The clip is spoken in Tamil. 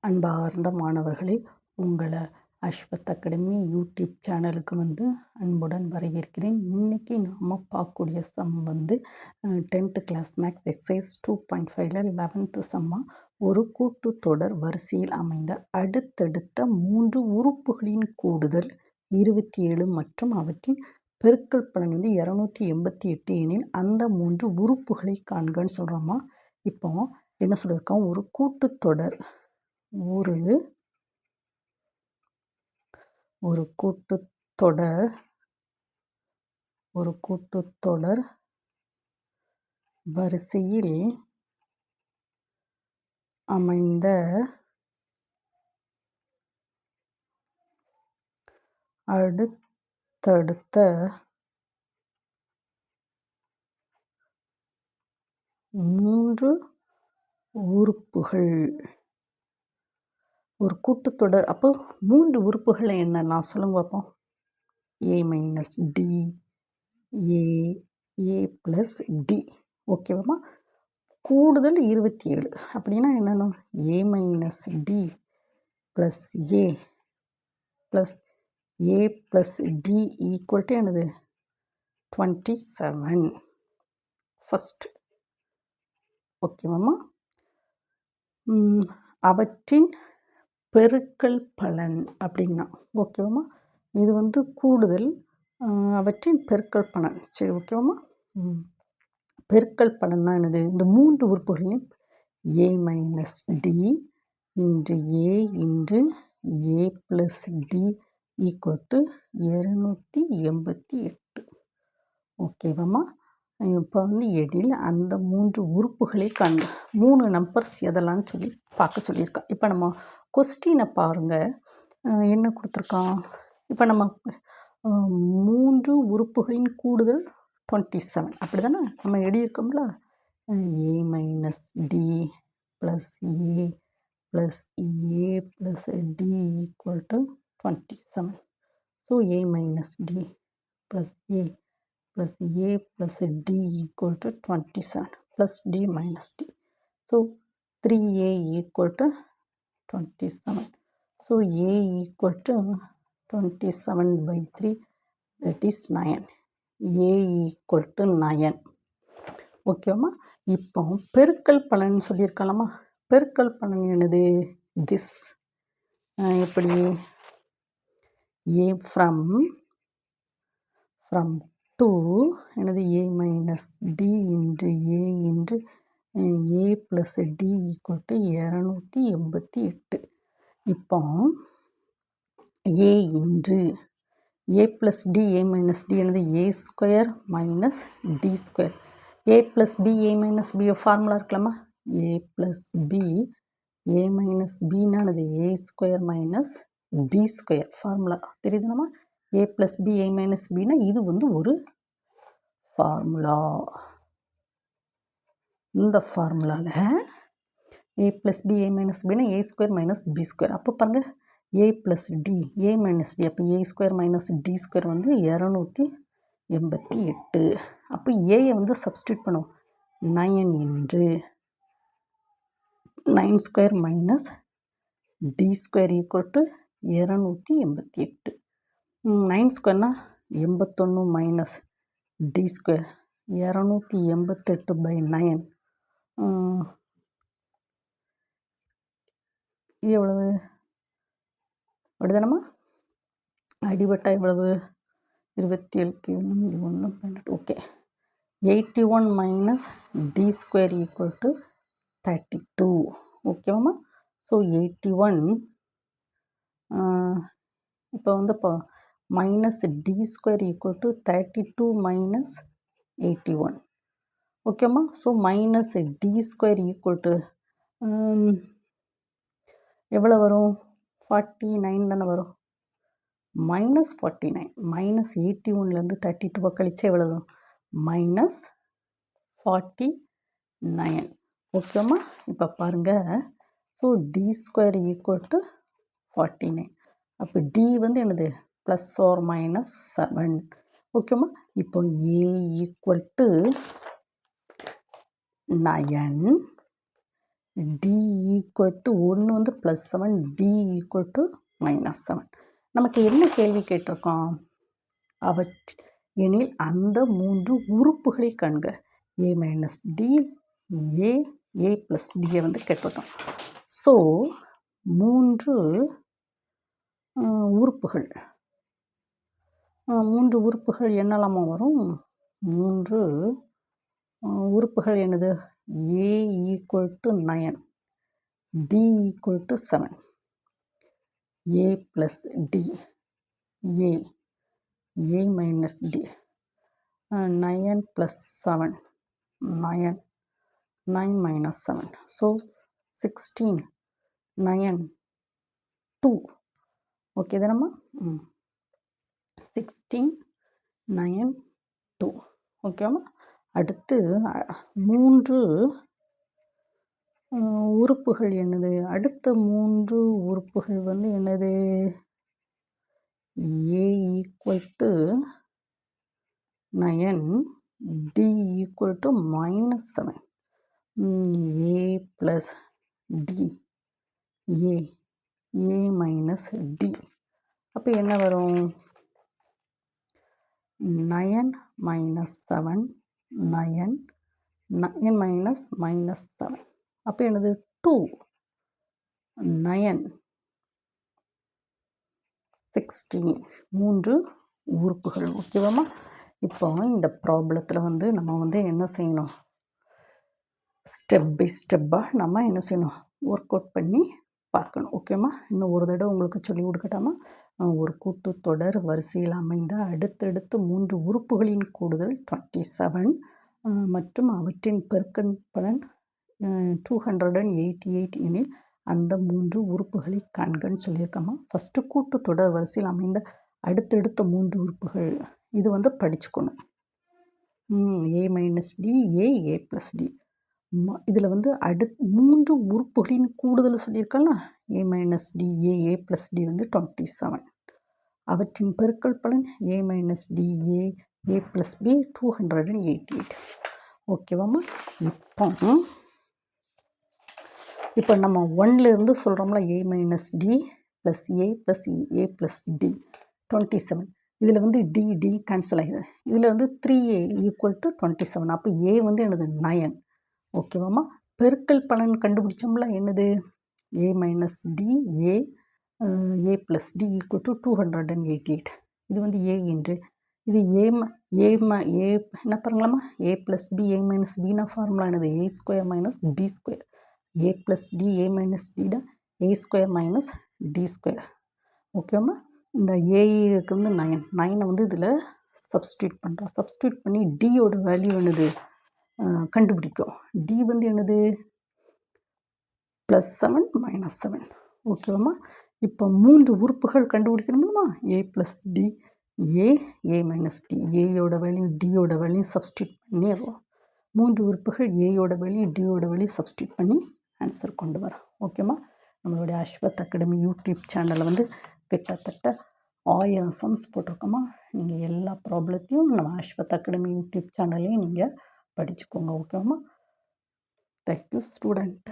அன்பார்ந்த மாணவர்களே, உங்களை அஸ்வத் அகாடமி யூடியூப் சேனலுக்கு அன்புடன் வரவேற்கிறேன். இன்றைக்கி நாம் பார்க்கக்கூடிய sum 10th class maths exercise 2.5ல 11th சம்மாக ஒரு கூட்டுத்தொடர் வரிசையில் அமைந்த அடுத்தடுத்த 3 உறுப்புகளின் கூடுதல் 27 மற்றும் அவற்றின் பெருக்கல் பலன் 288 எனில் அந்த 3 உறுப்புகளை காண்கன்னு சொல்கிறோமா. இப்போ என்ன சொல்லியிருக்கோம், ஒரு கூட்டுத்தொடர் ஒரு கூட்டுத்தொடர் வரிசையில் அமைந்த அடுத்தடுத்த 3 உறுப்புகள். ஒரு கூட்டுத்தொடர் அப்போ 3 உறுப்புகள் என்னன்னா சொல்லுங்க பார்ப்போம். a minus d, a plus d. ஓகேவாம்மா. கூடுதல் 27 அப்படின்னா என்னென்னா a minus D plus a plus a plus d equal to என்னது 27 ஃபஸ்ட். ஓகேவாம்மா. அவற்றின் பெருக்கல் பலன் அப்படின்னா ஓகேவாம்மா. இது கூடுதல், அவற்றின் பெருக்கல் பலன். சரி ஓகேவாம்மா. பெருக்கல் பலன்னா என்னது, இந்த 3 உறுப்புகளையும் ஏ மைனஸ் டி இன்று ஏ into a plus d equal to 288. ஓகேவாம்மா. இப்போ எனில் அந்த 3 உறுப்புகளை காண்க. 3 நம்பர்ஸ் எதெல்லாம் சொல்லி பார்க்க சொல்லியிருக்கான். இப்போ நம்ம கொஸ்டினை பாருங்கள், என்ன கொடுத்துருக்கான். இப்போ நம்ம 3 உறுப்புகளின் கூடுதல் 27 அப்படி தானே நம்ம எழுதியிருக்கோம்ல. A minus D plus a plus a plus d equal to 27. So a minus D plus a plus a plus d equal to 27 plus d minus d. So 3a equal to 27. So a equal to 27 by 3, that is 9. a equal to 9. ஓகேவாம்மா. இப்போ பெருக்கல் பலன் சொல்லியிருக்கலாமா. பெருக்கல் பலன் என்னது, திஸ். எப்படி a from 2 என்னது a minus d into a into a plus d equal to 288. இப்போ a into a plus d a minus d என்னது a square minus D square. A plus b a minus b formula இருக்கலாமா. A plus b a minus பின்னானது a square minus b square formula தெரியுதுனாமா. A plus b a minus பின்னா இது ஒரு ஃபார்முலா. இந்த ஃபார்முலாவில் a plus b a minus பின்னா a square minus b square. அப்போ பாருங்கள் a plus d a minus D, அப்போ a square minus D square 288. அப்போ ஏயை சப்ஸ்டியூட் பண்ணுவோம். 9 என்று 9 square minus D square equal to 288. 9 ஸ்கொயர்னால் 81 மைனஸ் டி ஸ்கொயர் 288 பை 9. இது எவ்வளவு அப்படிதானம்மா. அடிபட்டா எவ்வளவு 27க்கு 1 okay. 81 minus D square equal to 32. ஓகேவாம்மா. ஸோ 81 இப்போ இப்போ minus D square equal to 32 minus 81. ஓகேம்மா. So minus D square equal to எவ்வளோ வரும், 49 தானே வரும். மைனஸ் 49 மைனஸ் 81லேருந்து 32 கழிச்சா எவ்வளோ வரும், மைனஸ் 49. ஓகேம்மா. இப்போ பாருங்கள். So D square equal to 49. அப்போ டி என்னது ப்ளஸ் ஆர் மைனஸ் 7. ஓகேம்மா. இப்போ a equal to 9, d equal to 1 வந்து +7, டி ஈக்குவல் டு -7. நமக்கு என்ன கேள்வி கேட்டிருக்கோம்? எனில் அந்த 3 உறுப்புகளை காண்க. a minus D, a plus டியை வந்து கேட்டிருக்கோம். ஸோ 3 உறுப்புகள் 3 உறுப்புகள் என்னலாமா வரும்? 3 உறுப்புகள் என்னது? a equal to 9, d equal to 7, a plus D, a minus D, 9 plus 7, 9 minus 7. So 16, 9, 2. Okay தானம்மா? 16, 9, 2. ஓகேம்மா? அடுத்து 3 உறுப்புகள் என்னது? அடுத்த 3 உறுப்புகள் வந்து என்னது? a equal to 9, d equal to -7, a plus D, a minus D. அப்போ என்ன வரும்? 9 மைனஸ் 7, 9 மைனஸ் -7. அப்போ என்னது? 2, 9, 16. 3 உறுப்புகள். ஓகேவாம்மா? இப்போ இந்த ப்ராப்ளத்தில் வந்து நம்ம வந்து என்ன செய்யணும்? ஸ்டெப் பை ஸ்டெப்பாக நம்ம என்ன செய்யணும்? ஒர்க் அவுட் பண்ணி பார்க்கணும். ஓகேம்மா? இன்னும் ஒரு தடவை உங்களுக்கு சொல்லி கொடுக்கட்டாமா? ஒரு கூட்டுத்தொடர் வரிசையில் அமைந்த அடுத்தடுத்து 3 உறுப்புகளின் கூடுதல் 27 மற்றும் அவற்றின் பெருக்கற்பலன் 288 எனில் அந்த 3 உறுப்புகளை காண்கன்னு சொல்லியிருக்கோம்மா. ஃபஸ்ட்டு கூட்டுத்தொடர் வரிசையில் அமைந்த அடுத்தடுத்த 3 உறுப்புகள் இது வந்து படிச்சுக்கணும். a minus D, a plus D. இதில் வந்து 3 உறுப்புகளின் கூடுதல் சொல்லியிருக்கல. a minus D, a plus D வந்து 27. அவற்றின் பெருக்கல் பலன் a minus D, a plus B 288. ஓகேவாம்மா? இப்போ நம்ம 1லேருந்து சொல்கிறோம்ல, a minus D plus a plus D 27. இதில் வந்து டி கேன்சல் ஆகிடுது. இதில் வந்து 3a ஈக்குவல் டு 27. அப்போ a வந்து என்னது? 9. ஓகேவாம்மா? பெருக்கல் பலன் கண்டுபிடிச்சோம்ல, என்னது? a minus D, a plus d equal to 288. இது வந்து a என்று இது என்ன பாருங்களாம்மா? a plus b, a minus பின்னா ஃபார்முலா என்னது? a square minus b square. a plus D, a minus டிடா a square minus D square. ஓகேவாம்மா? இந்த ஏக்கு வந்து 9 வந்து இதில் சப்ஸ்டியூட் பண்ணுறோம். சப்ஸ்டியூட் பண்ணி டியோட வேல்யூ என்னது? கண்டுபிடிக்கும். டி வந்து என்னது? +7 -7. ஓகேவாம்மா? இப்போ 3 உறுப்புகள் கண்டுபிடிக்கணுமா? a plus D, a minus d. ஏயோட வேல்யூ டியோட வேல்யூ சப்ஸ்டியூட் பண்ணிடுறோம். 3 உறுப்புகள் ஏயோட வேல்யூ டியோட வேல்யூ சப்ஸ்டியூட் பண்ணி ஆன்சர் கொண்டு வரோம். ஓகேம்மா? நம்மளுடைய அஸ்வத் அகாடமி யூடியூப் சேனலில் வந்து கிட்டத்தட்ட 1000 சம்ஸ் போட்டிருக்கோம்மா. நீங்கள் எல்லா ப்ராப்ளத்தையும் நம்ம அஸ்வத் அகாடமி யூடியூப் சேனல்லையும் நீங்கள் படிச்சுக்கோங்க. ஓகேவாம்மா? Thank you student.